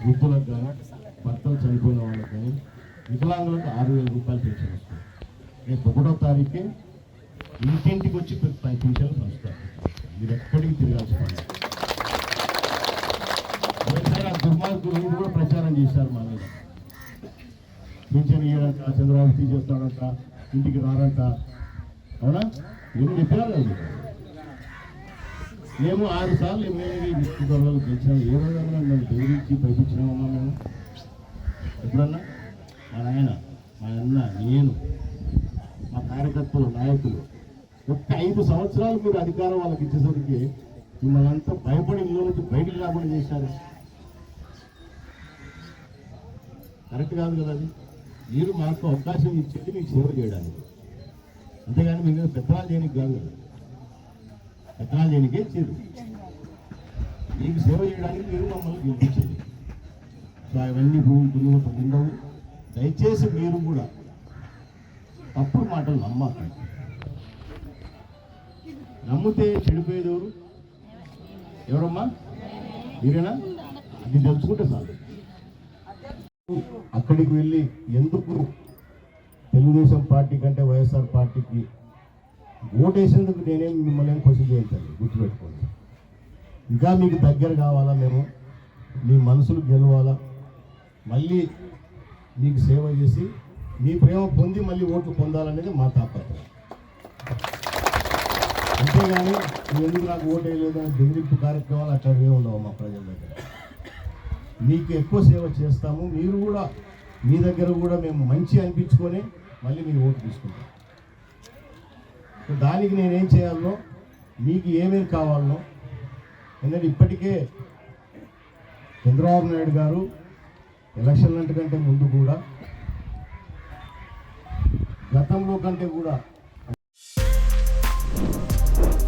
వృద్ధులకు కానీ భర్తలు చనిపోయిన వాళ్ళకి కానీ వికలాంగులకు 6,000 రూపాయలు పెన్షన్ వస్తుంది. రేపు 1వ తారీఖే ఇంటింటికి వచ్చి పెన్షన్లు పంచుతారు. మీరు ఎక్కడికి తిరగాల్సిన పని. ఒకసారి ఆ దుర్మార్గులు కూడా ప్రచారం చేశారు మా మీద. పింఛన్ ఇయ్యడంట, చంద్రబాబు తీసేస్తాడంట, ఇంటికి రాడంట. అవునా? ఏమి చెప్పినారు కదా. మేము 6 సార్లు ఎమ్మెల్యేగా నిశ్చితాలు గెలిచాము. ఏ రోజైనా నన్ను బెదిరించి పంపించినామన్నా మేము ఎప్పుడన్నా? మా నాయన, మా అన్న, నేను, మా కార్యకర్తలు, నాయకులు ఒక్క 5 సంవత్సరాలు మీరు అధికారం వాళ్ళకి ఇచ్చేసరికి మిమ్మల్ని అంతా భయపడి ఇల్లు నుంచి బయటికి రాకుండా చేశారు. కరెక్ట్ కాదు కదా అది. మీరు మాకు అవకాశం ఇచ్చేది మీకు సేవ చేయడానికి, అంతేగాని మీరు పెత్తనాలు చేయడానికి కాదు కదా. పెత్తనాలు చేయడానికే ఇచ్చేది, మీకు సేవ చేయడానికి మీరు మమ్మల్ని గెలిపించేది. సో అవన్నీ భూములు ఉండవు. దయచేసి మీరు కూడా తప్పుడు మాటలు నమ్మకండి. నమ్మితే చెడిపోయేది ఎవరమ్మా? మీరేనా? అది తెలుసుకుంటే చాలు. అక్కడికి వెళ్ళి ఎందుకు తెలుగుదేశం పార్టీ కంటే వైఎస్ఆర్ పార్టీకి ఓటేసేందుకు నేనేం మిమ్మల్ని క్వశ్చన్ చేయించాలి. గుర్తుపెట్టుకోండి. ఇంకా మీకు దగ్గర కావాలా, మేము మీ మనసులు గెలవాలా, మళ్ళీ మీకు సేవ చేసి మీ ప్రేమ పొంది మళ్ళీ ఓట్లు పొందాలనేది మా తాపత్రయం. అంతేగాని నువ్వు ఎందుకు నాకు ఓటు వేయలేదని బెదిరింపు కార్యక్రమాలు అట్లాంటివే ఉండవు మా ప్రజల దగ్గర. మీకు ఎక్కువ సేవ చేస్తాము. మీరు కూడా మీ దగ్గర కూడా మేము మంచి అనిపించుకొని మళ్ళీ మీరు ఓటు తీసుకుంటాం. దానికి నేనేం చేయాలనో, మీకు ఏమేమి కావాలనో, ఎందుకంటే ఇప్పటికే చంద్రబాబు నాయుడు గారు ఎలక్షన్ల కంటే ముందు కూడా, గతంలో కంటే కూడా.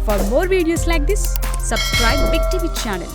For more videos like this, subscribe Big TV channel.